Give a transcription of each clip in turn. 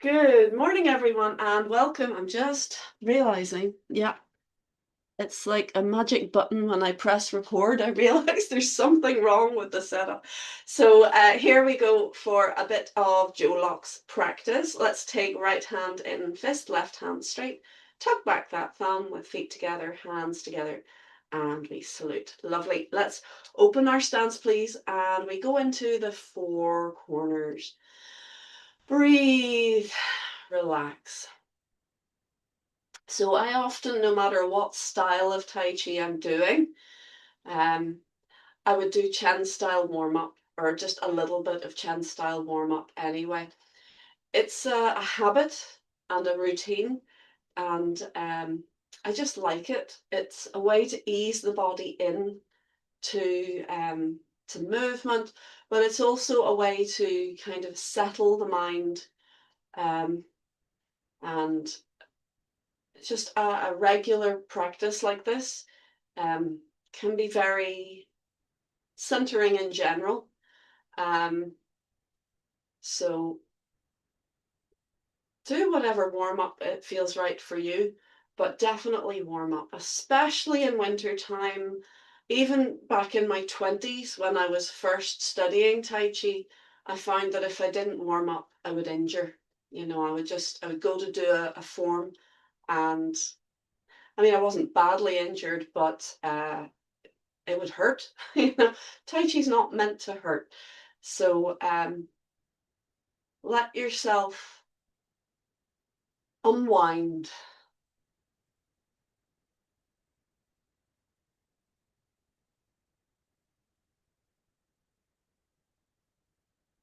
Good morning, everyone, and welcome. I'm just realizing, yeah, it's like a magic button when I press record. I realize there's something wrong with the setup. So here we go for a bit of Joe Locke's practice. Let's take right hand in fist, left hand straight. Tuck back that thumb with feet together, hands together, and we salute. Lovely. Let's open our stance, please, and we go into the four corners. Breathe. Relax. So I often, no matter what style of Tai Chi I'm doing, um, I would do Chen style warm up or just a little bit of Chen style warm up anyway. It's a habit and a routine, and I just like it. It's a way to ease the body in to movement, but it's also a way to kind of settle the mind, um, and just a regular practice like this can be very centering in general. Um, so do whatever warm up it feels right for you, but definitely warm up, especially in winter time. Even back in my 20s, when I was first studying Tai Chi, I found that if I didn't warm up, I would injure. I would go to do a form, and I mean, I wasn't badly injured, but it would hurt. Tai Chi's not meant to hurt. So let yourself unwind.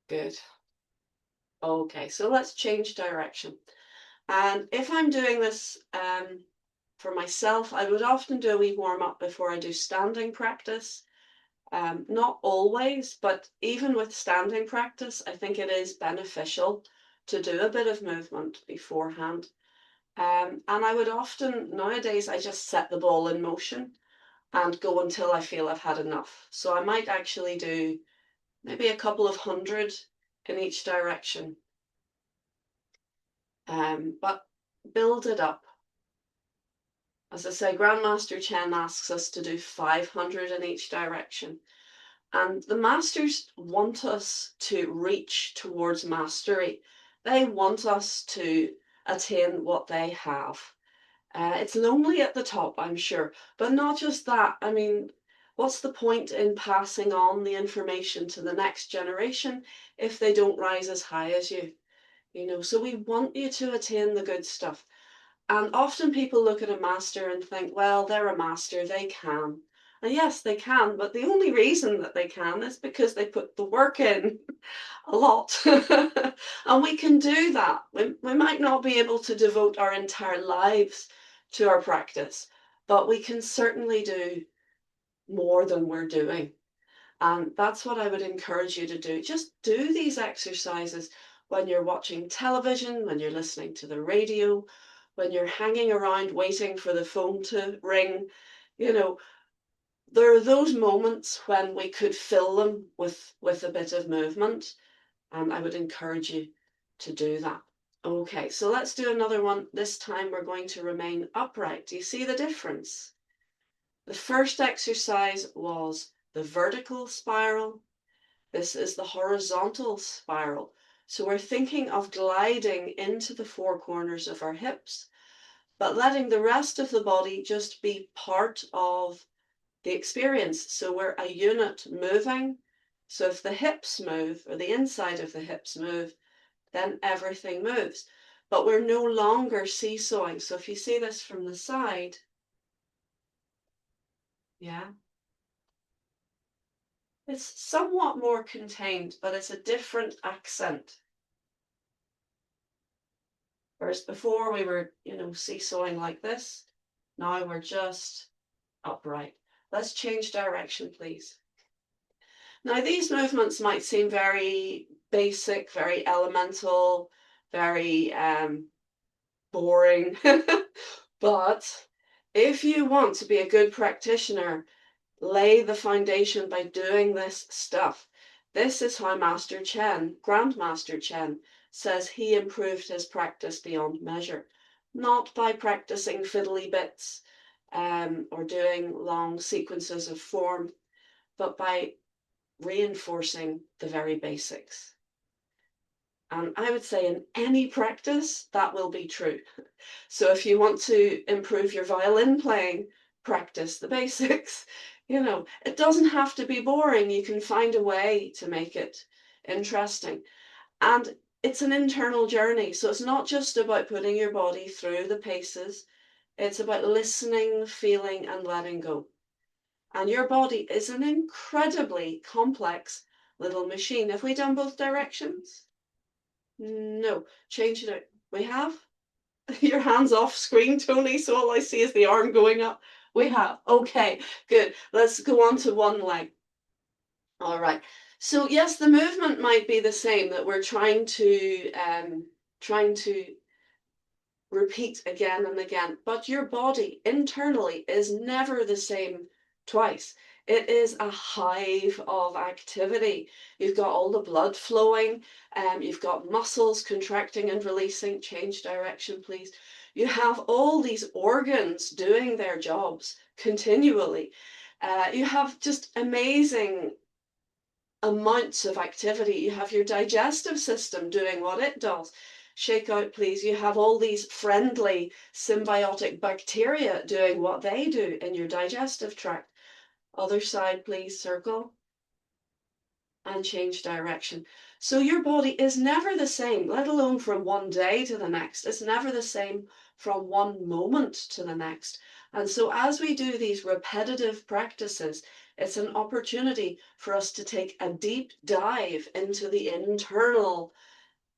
Good. Okay, so let's change direction. And if I'm doing this for myself, I would often do a wee warm up before I do standing practice. Not always, but even with standing practice, I think it is beneficial to do a bit of movement beforehand. And I would often, nowadays, I just set the ball in motion and go until I feel I've had enough. So I might actually do maybe a couple of hundred in each direction, but build it up. As I say, Grandmaster Chen asks us to do 500 in each direction. And the masters want us to reach towards mastery. They want us to attain what they have. It's lonely at the top, I'm sure, but not just that. I mean, what's the point in passing on the information to the next generation if they don't rise as high as you? So we want you to attain the good stuff. And often people look at a master and think, well, they're a master, they can. And yes, they can, but the only reason that they can is because they put the work in a lot. And we can do that. We might not be able to devote our entire lives to our practice, but we can certainly do more than we're doing. And that's what I would encourage you to do. Just do these exercises when you're watching television, when you're listening to the radio, when you're hanging around waiting for the phone to ring. You know, there are those moments when we could fill them with a bit of movement, and I would encourage you to do that. Okay, so let's do another one. This time we're going to remain upright. Do you see the difference? The first exercise was the vertical spiral. This is the horizontal spiral. So we're thinking of gliding into the four corners of our hips, but letting the rest of the body just be part of the experience. So we're a unit moving. So if the hips move, or the inside of the hips move, then everything moves. But we're no longer seesawing. So if you see this from the side, yeah, it's somewhat more contained, but it's a different accent. Whereas before we were, seesawing like this. Now we're just upright. Let's change direction, please. Now, these movements might seem very basic, very elemental, very boring, but if you want to be a good practitioner, lay the foundation by doing this stuff. This is how Master Chen, Grandmaster Chen, says he improved his practice beyond measure. Not by practicing fiddly bits or doing long sequences of form, but by reinforcing the very basics. And I would say in any practice, that will be true. So if you want to improve your violin playing, practice the basics. You know, it doesn't have to be boring. You can find a way to make it interesting. And it's an internal journey. So it's not just about putting your body through the paces. It's about listening, feeling, and letting go. And your body is an incredibly complex little machine. Have we done both directions? No. Change it out. We have? Your hand's off screen, Tony, so all I see is the arm going up. We have. Okay, good. Let's go on to one leg. All right. So yes, the movement might be the same, that we're trying to repeat again and again, but your body internally is never the same twice. It is a hive of activity. You've got all the blood flowing, you've got muscles contracting and releasing. Change direction, please. You have all these organs doing their jobs continually. You have just amazing amounts of activity. You have your digestive system doing what it does. Shake out, please. You have all these friendly symbiotic bacteria doing what they do in your digestive tract. Other side, please, circle. And change direction. So your body is never the same, let alone from one day to the next. It's never the same from one moment to the next. And so as we do these repetitive practices, it's an opportunity for us to take a deep dive into the internal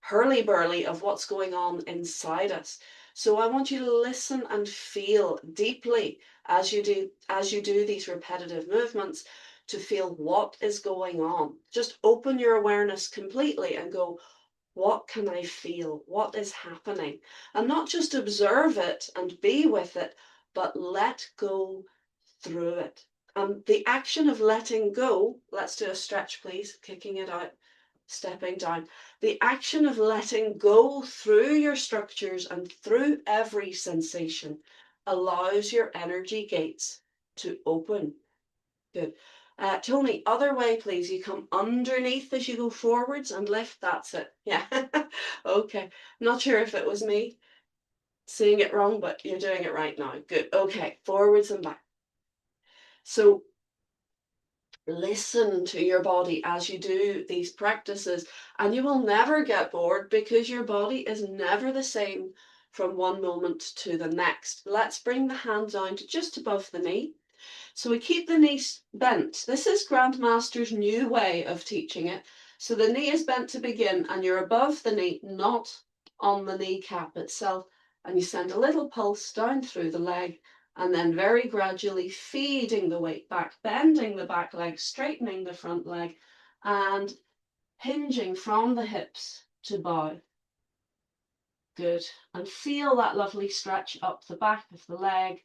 hurly-burly of what's going on inside us. So I want you to listen and feel deeply as you do these repetitive movements, to feel what is going on. Just open your awareness completely and go, what can I feel? What is happening? And not just observe it and be with it, but let go through it. The action of letting go, let's do a stretch, please, kicking it out, stepping down. The action of letting go through your structures and through every sensation allows your energy gates to open. Good. Tony, other way, please. You come underneath as you go forwards and lift. That's it. Yeah. Okay. Not sure if it was me seeing it wrong, but you're doing it right now. Good. Okay. Forwards and back. So listen to your body as you do these practices, and you will never get bored because your body is never the same from one moment to the next. Let's bring the hand down to just above the knee. So we keep the knee bent. This is Grandmaster's new way of teaching it. So the knee is bent to begin, and you're above the knee, not on the kneecap itself. And you send a little pulse down through the leg, and then very gradually feeding the weight back, bending the back leg, straightening the front leg, and hinging from the hips to bow. Good. And feel that lovely stretch up the back of the leg.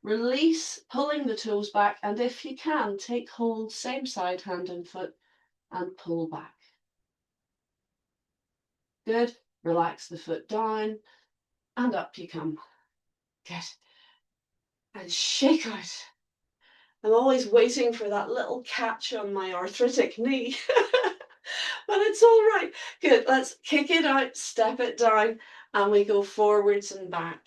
Release, pulling the toes back, and if you can, take hold, same side, hand and foot, and pull back. Good. Relax the foot down, and up you come. Good. And shake out. I'm always waiting for that little catch on my arthritic knee. But it's all right. Good. Let's kick it out, step it down, and we go forwards and back.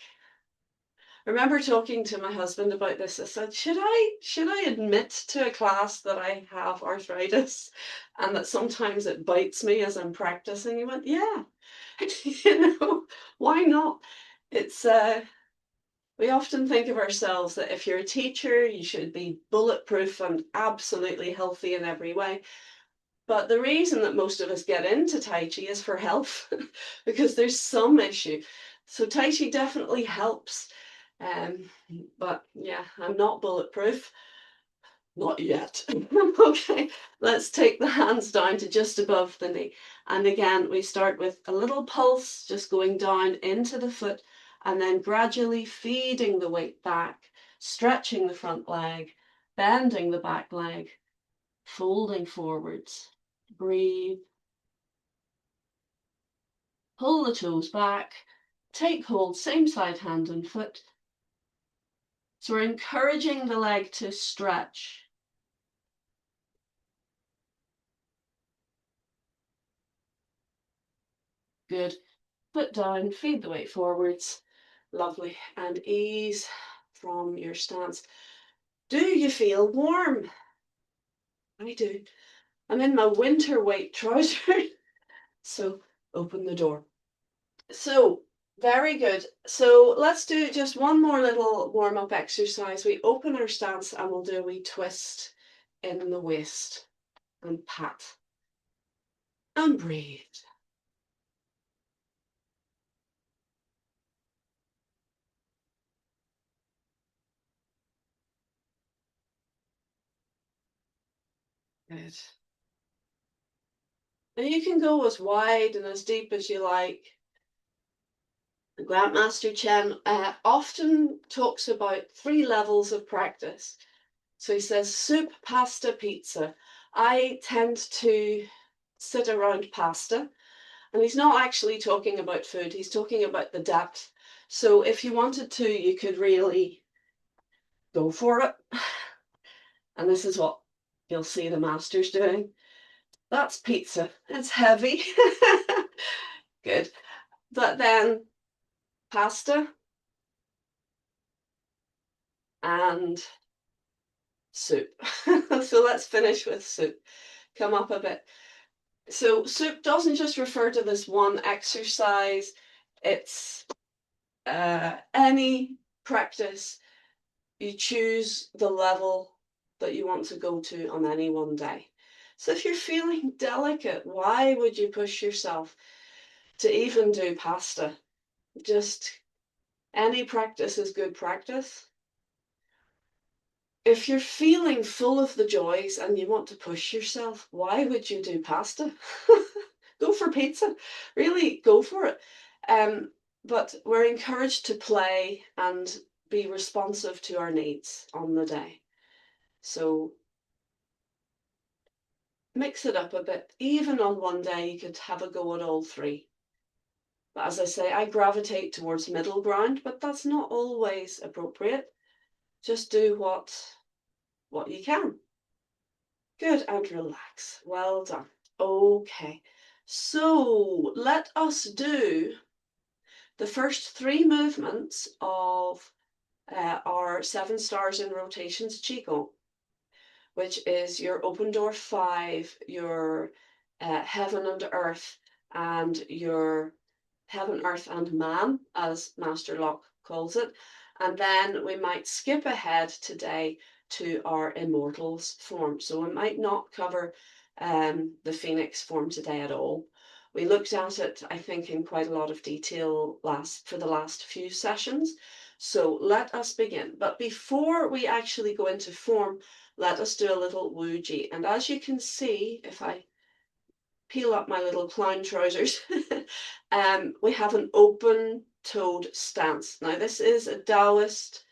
I remember talking to my husband about this. I said, should I admit to a class that I have arthritis and that sometimes it bites me as I'm practicing? He went, yeah, you know, why not? It's we often think of ourselves that if you're a teacher, you should be bulletproof and absolutely healthy in every way. But the reason that most of us get into Tai Chi is for health, because there's some issue. So Tai Chi definitely helps. But yeah, I'm not bulletproof. Not yet. Okay, let's take the hands down to just above the knee. And again, we start with a little pulse, just going down into the foot, and then gradually feeding the weight back, stretching the front leg, bending the back leg, folding forwards. Breathe. Pull the toes back. Take hold, same side, hand and foot. So we're encouraging the leg to stretch. Good. Foot down, feed the weight forwards. Lovely. And ease from your stance. Do you feel warm? I do. I'm in my winter weight trousers. So open the door. So very good. So let's do just one more little warm-up exercise. We open our stance and we'll do a wee twist in the waist and pat and breathe. Good. And you can go as wide and as deep as you like. Grandmaster Chen often talks about 3 levels of practice. So he says soup, pasta, pizza. I tend to sit around pasta, and he's not actually talking about food, he's talking about the depth. So if you wanted to, you could really go for it. And this is what you'll see the masters doing. That's pizza. It's heavy. Good. But then pasta and soup. So let's finish with soup. Come up a bit. So soup doesn't just refer to this one exercise. It's any practice. You choose the level that you want to go to on any one day. So if you're feeling delicate, why would you push yourself to even do pasta? Just any practice is good practice. If you're feeling full of the joys and you want to push yourself, why would you do pasta? Go for pizza. Really go for it. But we're encouraged to play and be responsive to our needs on the day. So mix it up a bit. Even on one day, you could have a go at all 3. But as I say, I gravitate towards middle ground, but that's not always appropriate. Just do what you can. Good, and relax. Well done. Okay, so let us do the first 3 movements of our 7 stars in rotations Qigong, which is your open door 5, your heaven and earth, and your heaven, earth, and man, as Master Locke calls it. And then we might skip ahead today to our Immortals form. So we might not cover the Phoenix form today at all. We looked at it, I think, in quite a lot of detail for the last few sessions. So let us begin. But before we actually go into form, let us do a little Wuji. And as you can see, if I peel up my little clown trousers, we have an open-toed stance. Now, this is a Taoist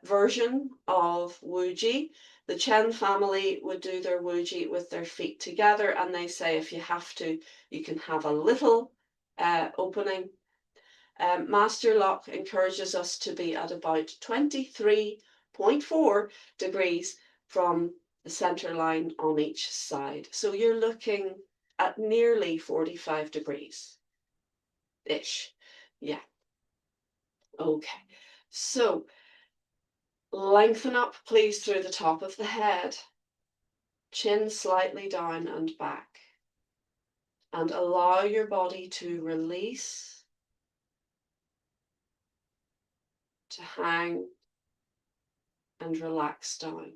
version of Wuji. The Chen family would do their Wuji with their feet together, and they say if you have to, you can have a little opening. Master Locke encourages us to be at about 23.4 degrees from the center line on each side. So you're looking at nearly 45 degrees ish. Yeah. Okay. So lengthen up, please, through the top of the head, chin slightly down and back, and allow your body to release, to hang and relax down.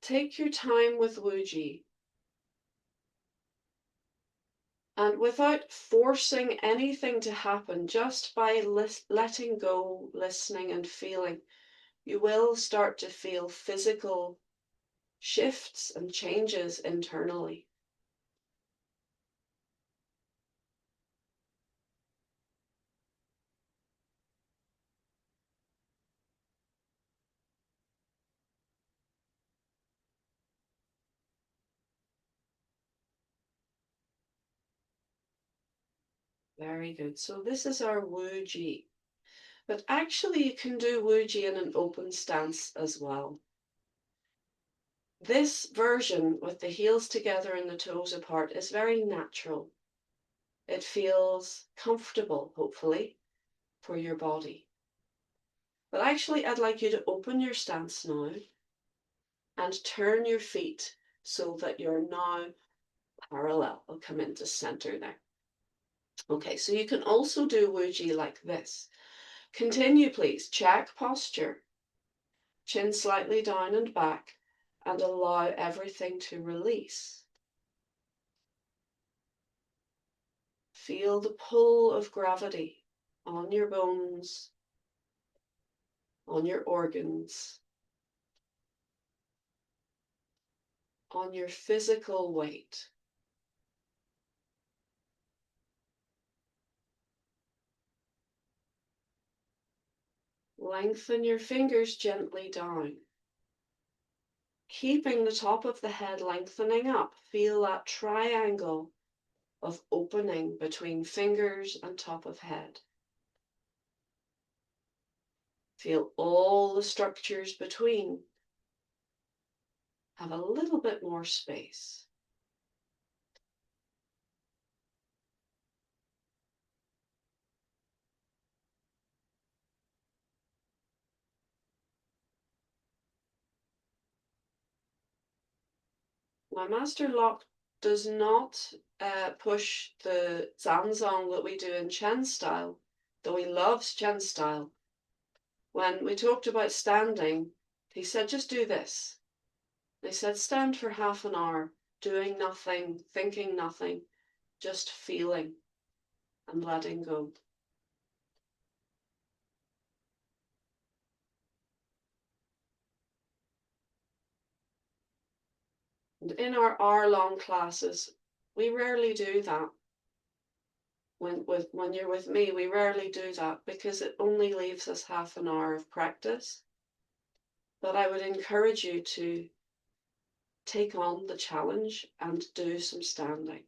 Take your time with Wuji, and without forcing anything to happen, just by letting go, listening and feeling, you will start to feel physical shifts and changes internally. Very good. So this is our Wuji. But actually you can do Wuji in an open stance as well. This version with the heels together and the toes apart is very natural. It feels comfortable, hopefully, for your body. But actually I'd like you to open your stance now and turn your feet so that you're now parallel. I'll come into center there. Okay, so you can also do Wuji like this. Continue, please. Check posture. Chin slightly down and back, and allow everything to release. Feel the pull of gravity on your bones, on your organs, on your physical weight. Lengthen your fingers gently down. Keeping the top of the head lengthening up, feel that triangle of opening between fingers and top of head. Feel all the structures between have a little bit more space. Now, Master Lock does not push the Zanzong that we do in Chen style, though he loves Chen style. When we talked about standing, he said, just do this. They said, stand for half an hour, doing nothing, thinking nothing, just feeling and letting go. And in our hour-long classes, we rarely do that. When you're with me, we rarely do that because it only leaves us half an hour of practice. But I would encourage you to take on the challenge and do some standing.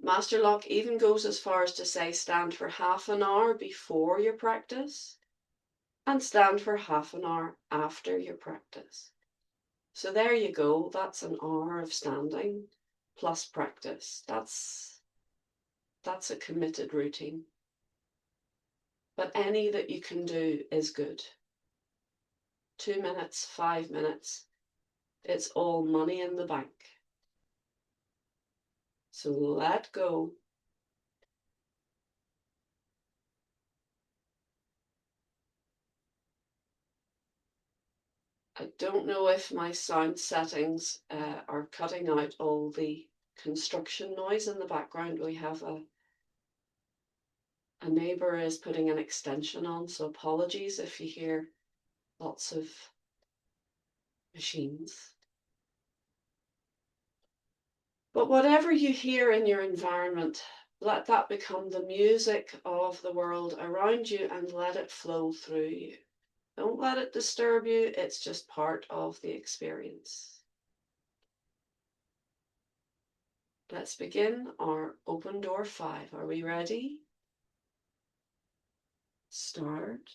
Master Lock even goes as far as to say stand for half an hour before your practice and stand for half an hour after your practice. So there you go. That's an hour of standing plus practice. That's a committed routine. But any that you can do is good. 2 minutes, 5 minutes, it's all money in the bank. So let go. I don't know if my sound settings are cutting out all the construction noise in the background. We have a neighbour is putting an extension on, so apologies if you hear lots of machines. But whatever you hear in your environment, let that become the music of the world around you and let it flow through you. Don't let it disturb you, it's just part of the experience. Let's begin our open door 5. Are we ready? Start.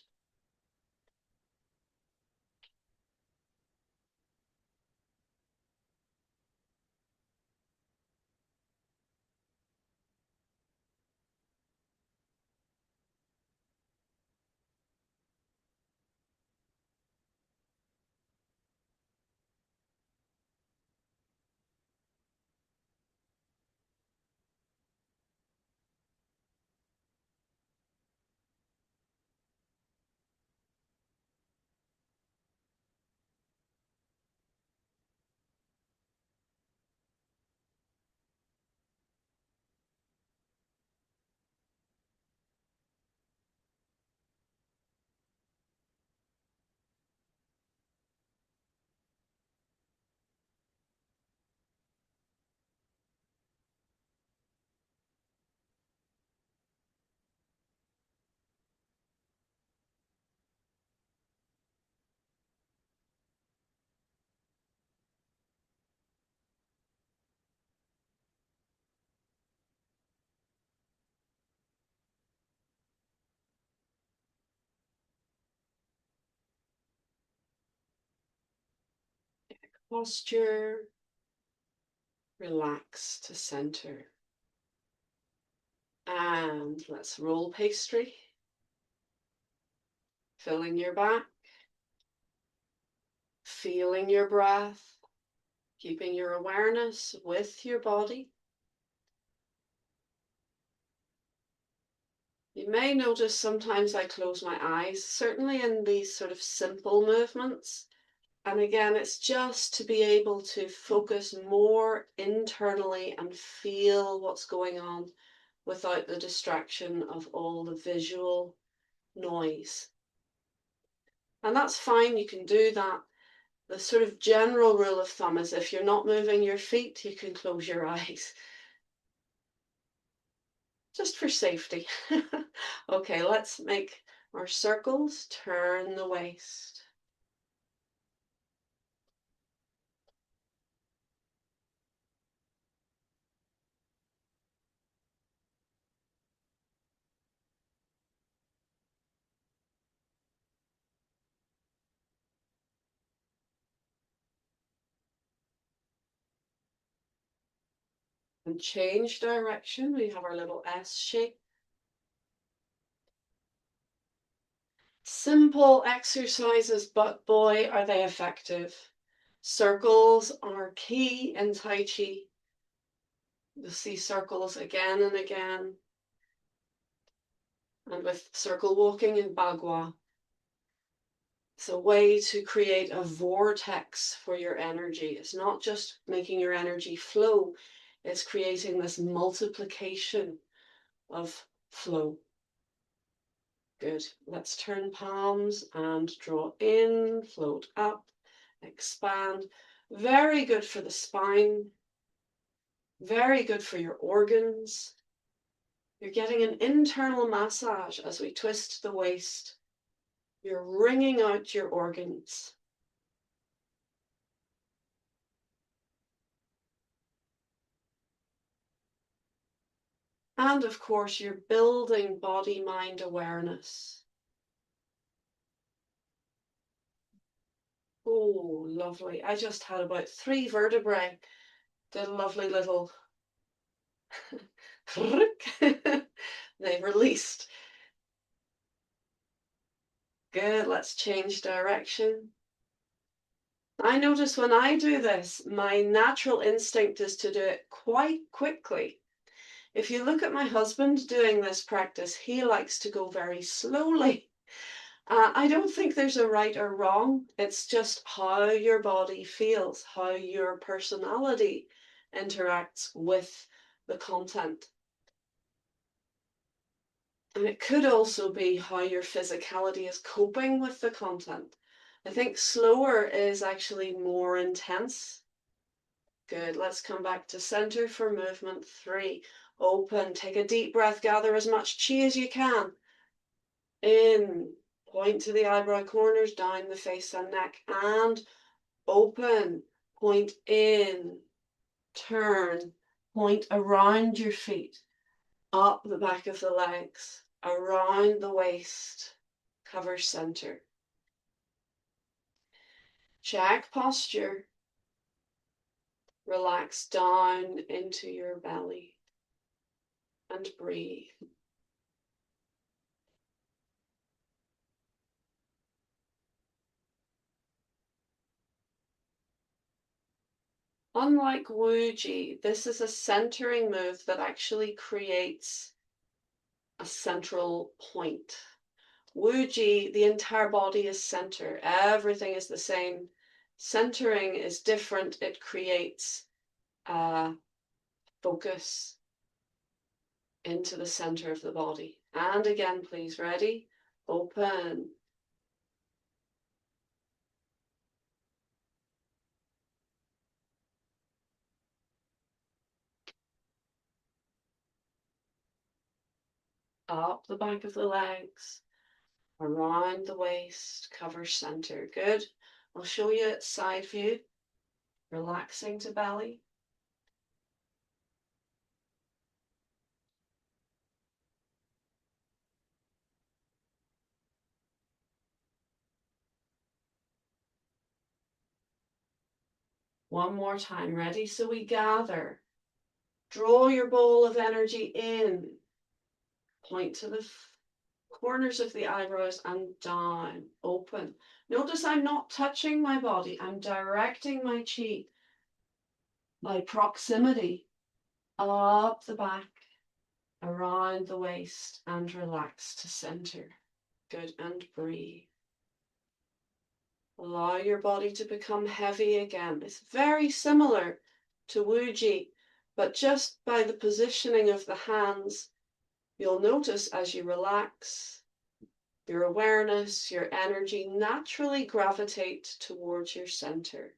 posture, relax to center. And let's roll pastry, filling your back, feeling your breath, keeping your awareness with your body. You may notice sometimes I close my eyes, certainly in these sort of simple movements. And again, it's just to be able to focus more internally and feel what's going on without the distraction of all the visual noise. And that's fine, you can do that. The sort of general rule of thumb is if you're not moving your feet, you can close your eyes. Just for safety. Okay, let's make our circles, turn the waist. And change direction. We have our little S shape. Simple exercises, but boy, are they effective. Circles are key in Tai Chi. You'll see circles again and again. And with circle walking in Bagua, it's a way to create a vortex for your energy. It's not just making your energy flow, it's creating this multiplication of flow. Good. Let's turn palms and draw in, float up, expand. Very good for the spine. Very good for your organs. You're getting an internal massage as we twist the waist. You're wringing out your organs. And of course, you're building body-mind awareness. Oh, lovely. I just had about 3 vertebrae. Did a lovely little they released. Good, let's change direction. I notice when I do this, my natural instinct is to do it quite quickly. If you look at my husband doing this practice, he likes to go very slowly. I don't think there's a right or wrong. It's just how your body feels, how your personality interacts with the content. And it could also be how your physicality is coping with the content. I think slower is actually more intense. Good, let's come back to center for movement 3. Open, take a deep breath, gather as much chi as you can. In, point to the eyebrow corners, down the face and neck, and open, point in, turn, point around your feet, up the back of the legs, around the waist, cover center. Check posture. Relax down into your belly and breathe. Unlike Wuji, this is a centering move that actually creates a central point. Wuji, the entire body is center. Everything is the same. Centering is different. It creates focus into the center of the body. And again, please, ready? Open. Up the back of the legs, around the waist, cover center. Good. I'll show you side view. Relaxing to belly. One more time. Ready? So we gather. Draw your bowl of energy in. Point to the corners of the eyebrows and down. Open. Notice I'm not touching my body. I'm directing my chi by proximity up the back, around the waist, and relax to center. Good. And breathe. Allow your body to become heavy again. It's very similar to Wuji, but just by the positioning of the hands, you'll notice as you relax, your awareness, your energy naturally gravitate towards your center.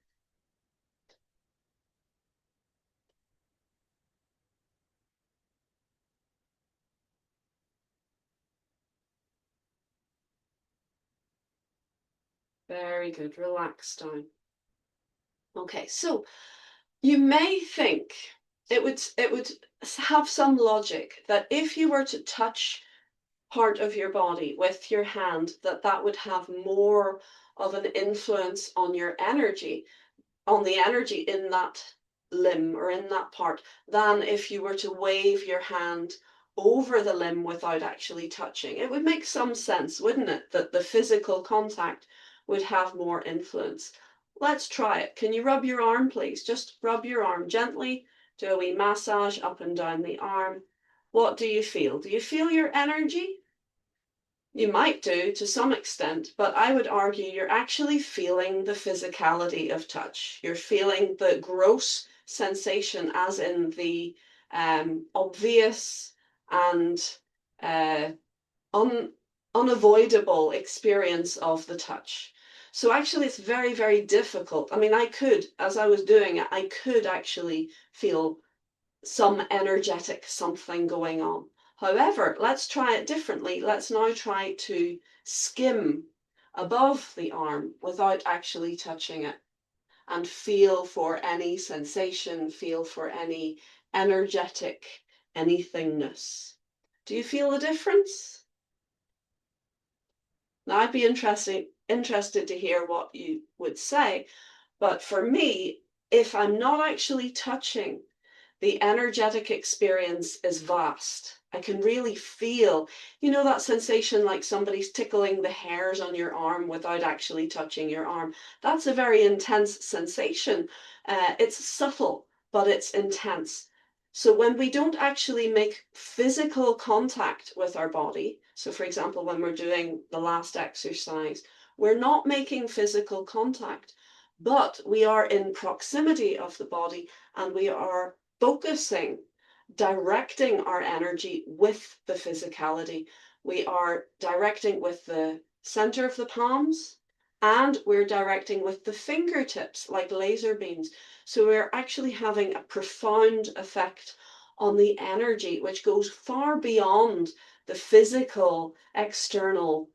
Very good. Relax down. Okay, so you may think it would have some logic that if you were to touch part of your body with your hand, that would have more of an influence on your energy, on the energy in that limb or in that part, than if you were to wave your hand over the limb without actually touching. It would make some sense, wouldn't it, that the physical contact would have more influence. Let's try it. Can you rub your arm, please? Just rub your arm gently. Do a wee massage up and down the arm. What do you feel? Do you feel your energy? You might do to some extent, but I would argue you're actually feeling the physicality of touch. You're feeling the gross sensation, as in the obvious and unavoidable experience of the touch. So actually it's very, very difficult. I mean, I could, as I was doing it, I could actually feel some energetic something going on. However, let's try it differently. Let's now try to skim above the arm without actually touching it and feel for any sensation, feel for any energetic anythingness. Do you feel the difference? Now, I'd be interested to hear what you would say, but for me, if I'm not actually touching, the energetic experience is vast. I can really feel, that sensation like somebody's tickling the hairs on your arm without actually touching your arm. That's a very intense sensation. It's subtle, but it's intense. So when we don't actually make physical contact with our body, so for example, when we're doing the last exercise, we're not making physical contact, but we are in proximity of the body and we are focusing, directing our energy with the physicality. We are directing with the center of the palms and we're directing with the fingertips like laser beams. So we're actually having a profound effect on the energy, which goes far beyond the physical external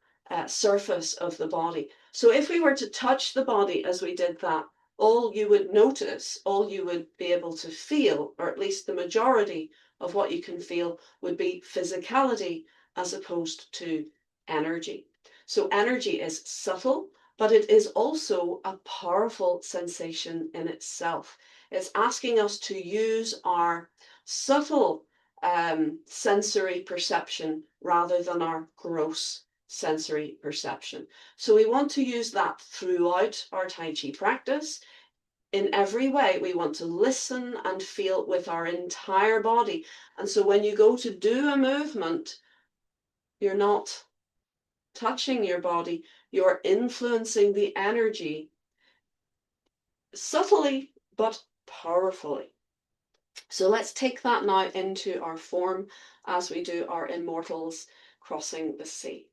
surface of the body. So if we were to touch the body as we did that, all you would notice, all you would be able to feel, or at least the majority of what you can feel, would be physicality as opposed to energy. So energy is subtle, but it is also a powerful sensation in itself. It's asking us to use our subtle sensory perception rather than our gross sensory perception. So we want to use that throughout our Tai Chi practice. In every way, we want to listen and feel with our entire body. And so when you go to do a movement, you're not touching your body, you're influencing the energy subtly but powerfully. So let's take that now into our form as we do our Immortals crossing the sea.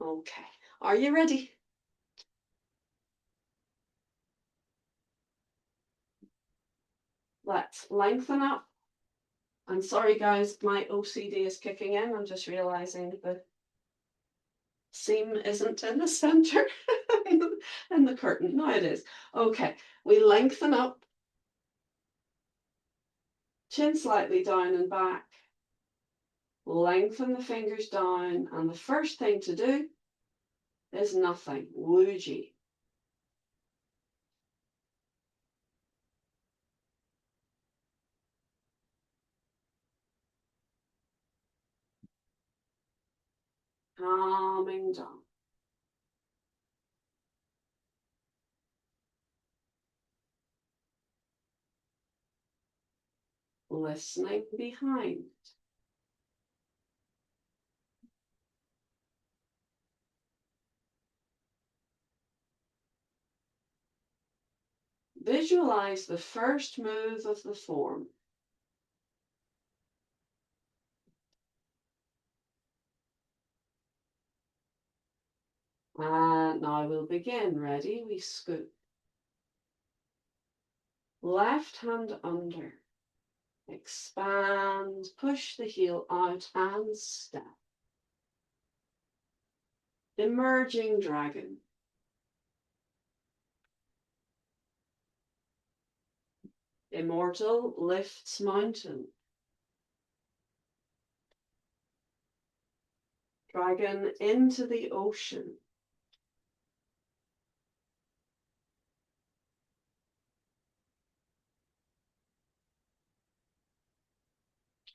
Okay, are you ready? Let's lengthen up. I'm sorry guys, my OCD is kicking in. I'm just realizing the seam isn't in the center in the curtain. No, it is. Okay, we lengthen up, chin slightly down and back. Lengthen the fingers down, and the first thing to do is nothing. Wuji. calming down. Listening behind. Visualize the first move of the form. And now we'll begin. Ready? We scoop. Left hand under. Expand, push the heel out and step. Emerging dragon. Immortal lifts mountain. Dragon into the ocean.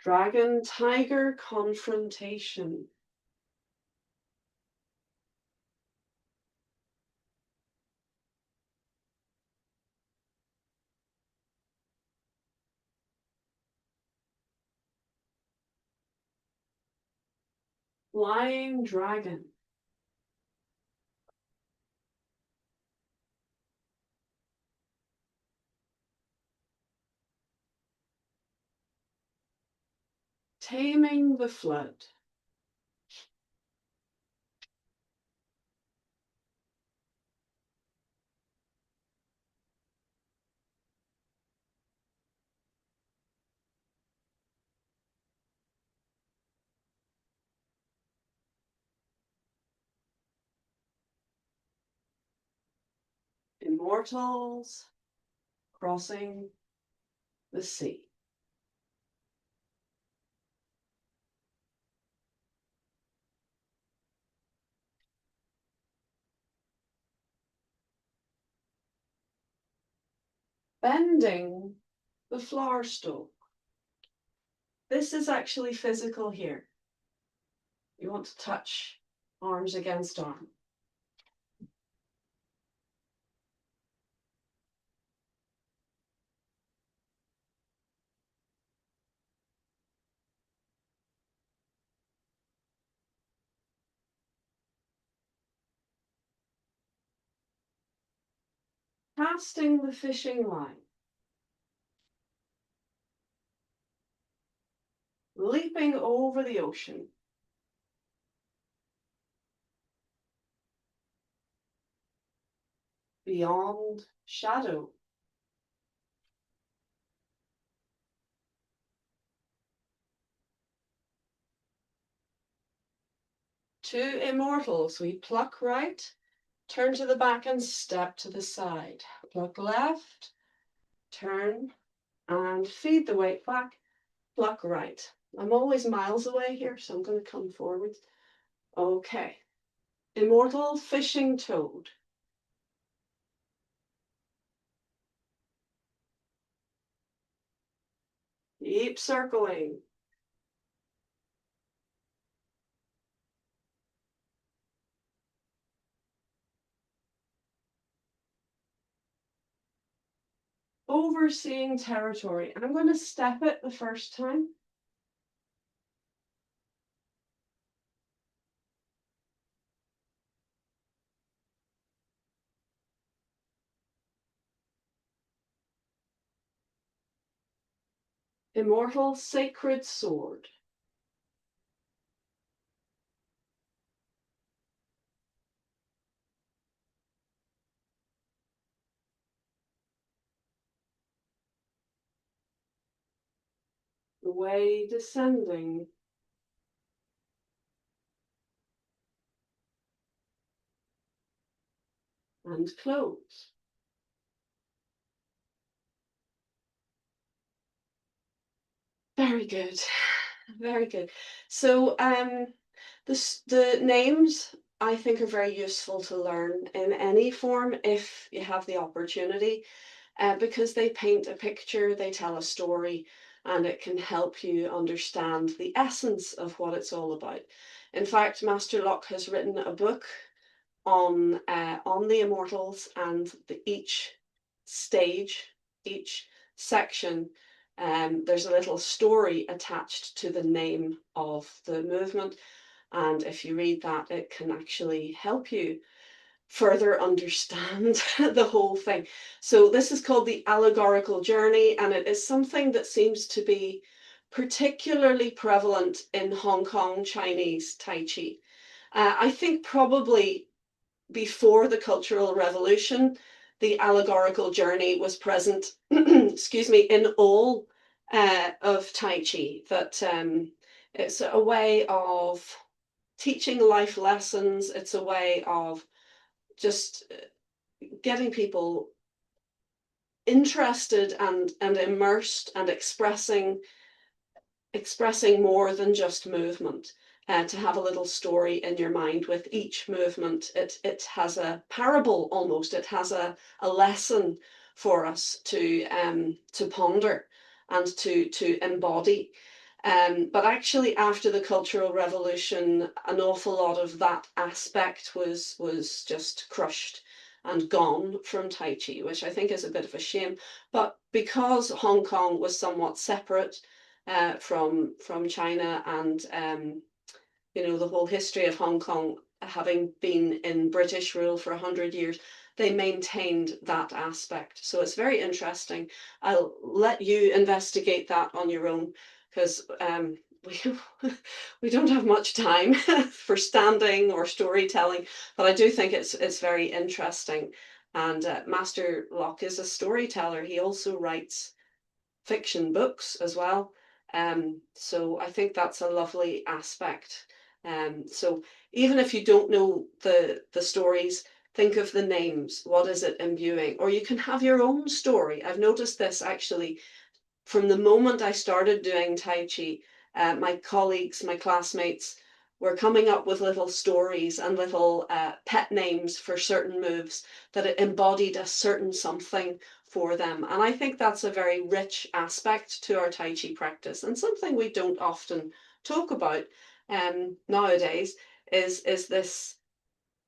Dragon tiger confrontation. Flying dragon. Taming the flood. Immortals crossing the sea. Bending the flower stalk. This is actually physical here. You want to touch arms against arm. Casting the fishing line. Leaping over the ocean. Beyond shadow. Two immortals. We pluck right, turn to the back and step to the side. Pluck left, turn and feed the weight back. Pluck right. I'm always miles away here, so I'm going to come forward. Okay. Immortal fishing toad. Keep circling. Overseeing territory. I'm going to step it the first time. Immortal sacred sword. The way descending. And close. Very good. Very good. So the names I think are very useful to learn in any form if you have the opportunity, because they paint a picture, they tell a story, and it can help you understand the essence of what it's all about. In fact, Master Locke has written a book on the Immortals, and each stage, each section, there's a little story attached to the name of the movement. And if you read that, it can actually help you further understand the whole thing. So this is called the allegorical journey, and it is something that seems to be particularly prevalent in Hong Kong Chinese Tai Chi. I think probably before the Cultural Revolution, the allegorical journey was present, excuse me, in all of Tai Chi. That it's a way of teaching life lessons. It's a way of just getting people interested and immersed and expressing more than just movement. To have a little story in your mind with each movement. It has a parable almost. It has a lesson for us to ponder and to embody. But actually, after the Cultural Revolution, an awful lot of that aspect was just crushed and gone from Tai Chi, which I think is a bit of a shame. But because Hong Kong was somewhat separate from China, and the whole history of Hong Kong having been in British rule for 100 years, they maintained that aspect. So it's very interesting. I'll let you investigate that on your own, because we we don't have much time for standing or storytelling, but I do think it's very interesting. And Master Locke is a storyteller. He also writes fiction books as well. So I think that's a lovely aspect. So even if you don't know the stories, think of the names. What is it imbuing? Or you can have your own story. I've noticed this actually from the moment I started doing Tai Chi. My colleagues, my classmates, were coming up with little stories and little pet names for certain moves that it embodied a certain something for them. And I think that's a very rich aspect to our Tai Chi practice, and something we don't often talk about nowadays is this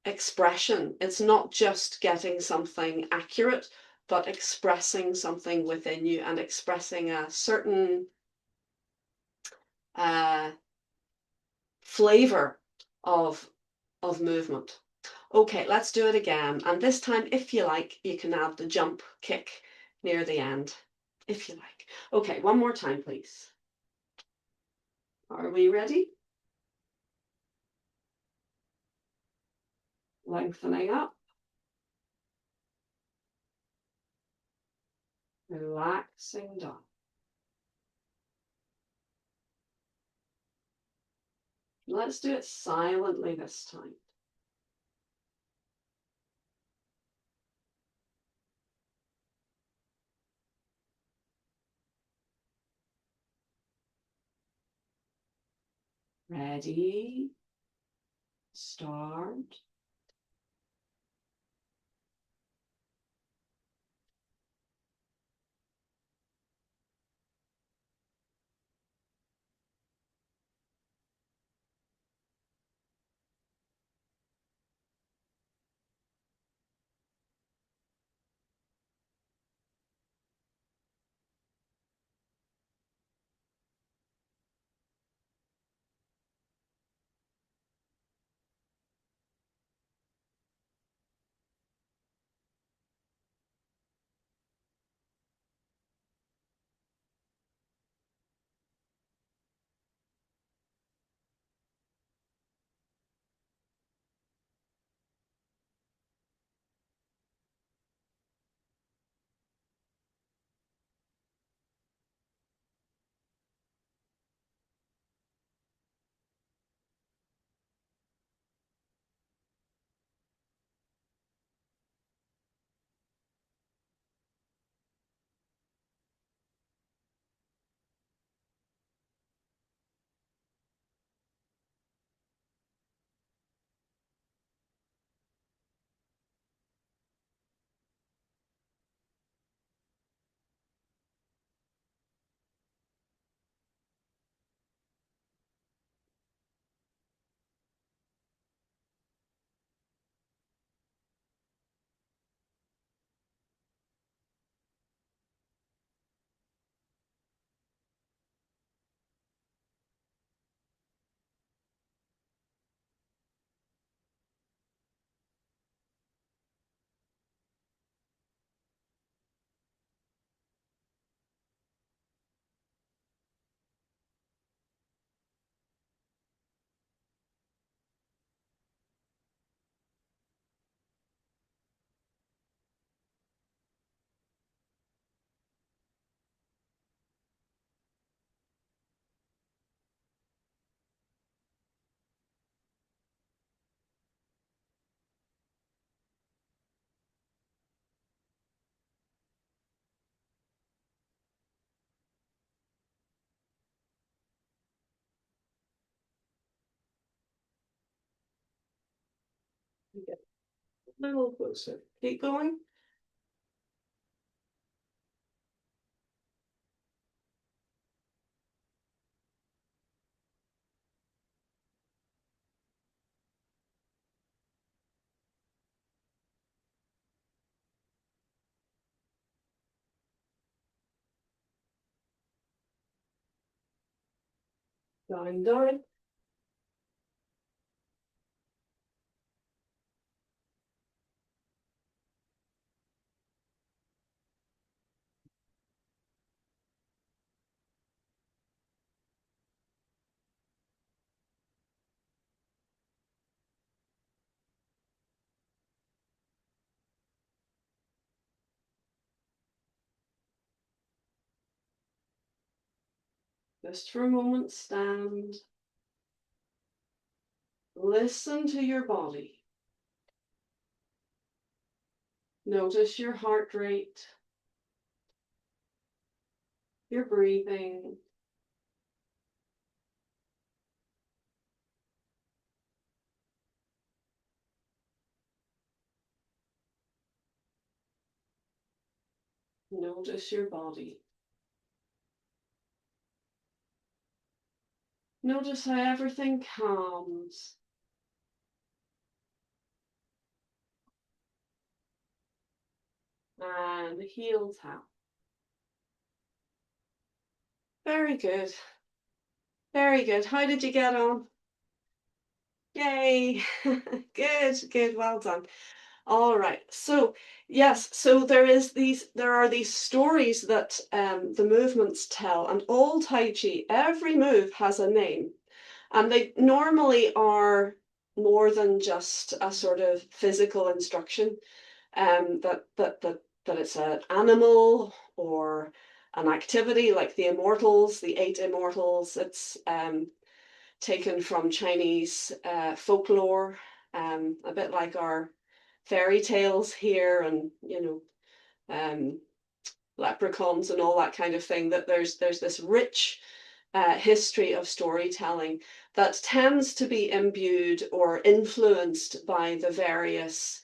expression. It's not just getting something accurate, but expressing something within you and expressing a certain uh, flavor of movement. Okay, let's do it again. And this time, if you like, you can add the jump kick near the end, if you like. Okay, one more time, please. Are we ready? Lengthening up. Relaxing down. Let's do it silently this time. Ready? Start. Get a little closer. Keep going. Down, down. Just for a moment, stand. Listen to your body. Notice your heart rate, your breathing. Notice your body. Notice how everything calms. And heels out. Very good. Very good. How did you get on? Yay. Good, good. Well done. All right. So yes, so there are these stories that the movements tell, and all Tai Chi, every move has a name. And they normally are more than just a sort of physical instruction, that it's an animal or an activity like the Immortals, the eight Immortals. It's taken from Chinese folklore, a bit like our fairy tales here, and leprechauns and all that kind of thing. That there's this rich history of storytelling that tends to be imbued or influenced by the various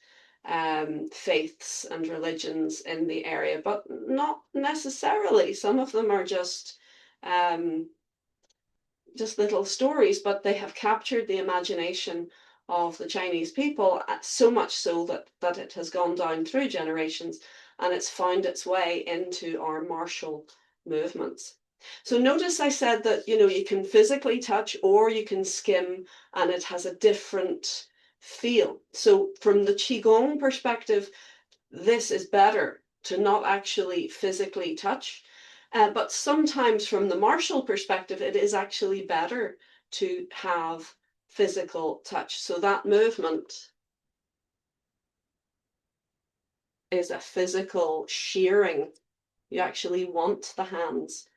faiths and religions in the area, but not necessarily. Some of them are um, just little stories, but they have captured the imagination of the Chinese people, so much so that it has gone down through generations, and it's found its way into our martial movements. So notice I said that you can physically touch or you can skim, and it has a different feel. So from the Qigong perspective, this is better to not actually physically touch. But sometimes from the martial perspective, it is actually better to have physical touch. So that movement is a physical shearing. You actually want the hands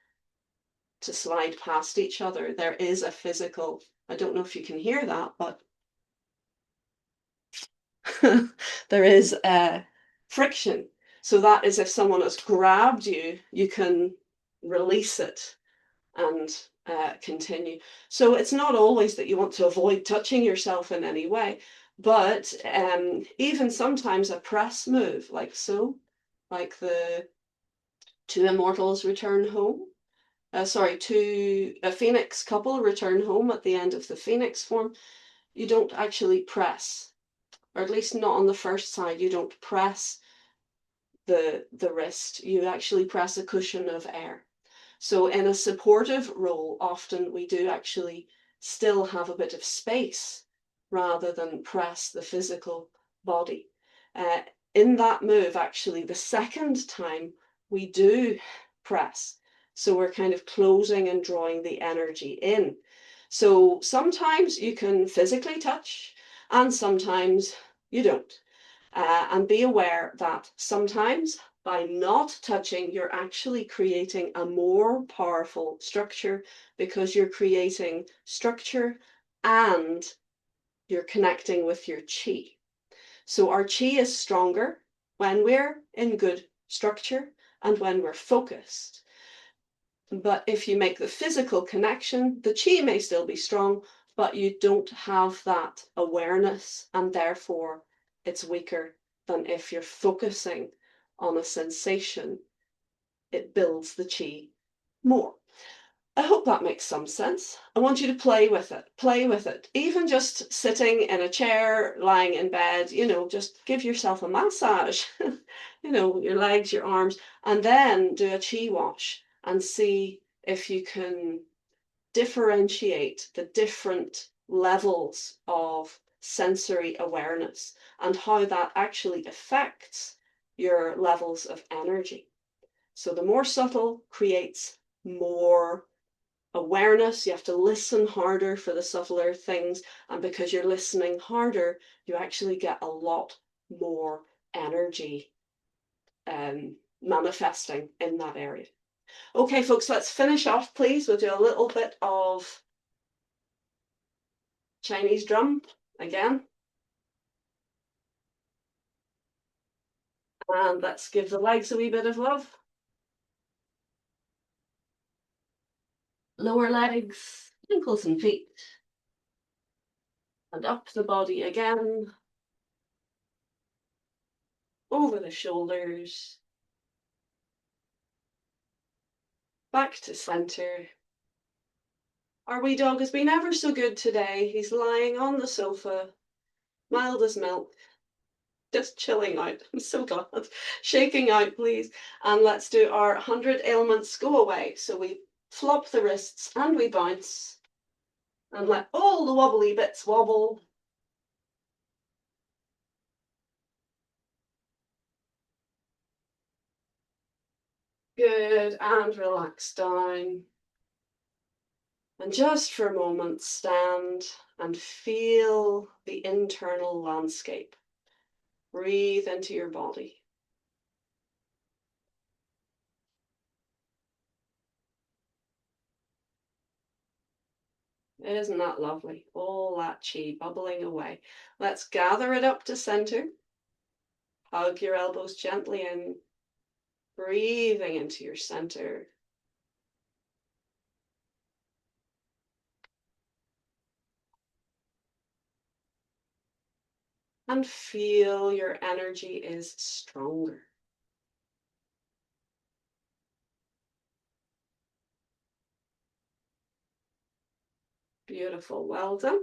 to slide past each other. There is a physical, I don't know if you can hear that, but there is a friction. So that is if someone has grabbed you, you can release it and continue. So it's not always that you want to avoid touching yourself in any way, but even sometimes a press move like so, like the two immortals return home. Two a phoenix couple return home at the end of the phoenix form. You don't actually press, or at least not on the first side. You don't press the wrist. You actually press a cushion of air. So in a supportive role, often we do actually still have a bit of space rather than press the physical body. In that move, actually, the second time we do press. So we're kind of closing and drawing the energy in. So sometimes you can physically touch and sometimes you don't. And be aware that sometimes by not touching, you're actually creating a more powerful structure because you're creating structure and you're connecting with your chi. So our chi is stronger when we're in good structure and when we're focused. But if you make the physical connection, the chi may still be strong, but you don't have that awareness, and therefore it's weaker than if you're focusing on a sensation. It builds the chi more. I hope that makes some sense. I want you to play with it. Play with it. Even just sitting in a chair, lying in bed, just give yourself a massage, your legs, your arms, and then do a chi wash and see if you can differentiate the different levels of sensory awareness and how that actually affects your levels of energy. So the more subtle creates more awareness. You have to listen harder for the subtler things, and because you're listening harder, you actually get a lot more energy manifesting in that area. Okay, folks, let's finish off, please. We'll do a little bit of Chinese drum again. And let's give the legs a wee bit of love. Lower legs, ankles and feet. And up the body again. Over the shoulders. Back to center. Our wee dog has been ever so good today. He's lying on the sofa, mild as milk, just chilling out. I'm so glad. Shaking out, please. And let's do our 100 ailments go away. So we flop the wrists and we bounce and let all the wobbly bits wobble. Good, and relax down. And just for a moment, stand and feel the internal landscape. Breathe into your body. Isn't that lovely? All that chi bubbling away. Let's gather it up to center. Hug your elbows gently in, breathing into your center. And feel your energy is stronger. Beautiful, well done.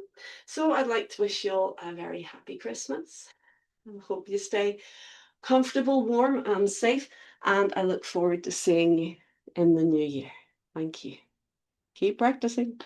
So I'd like to wish you all a very happy Christmas. I hope you stay comfortable, warm and safe, and I look forward to seeing you in the new year. Thank you. Keep practicing.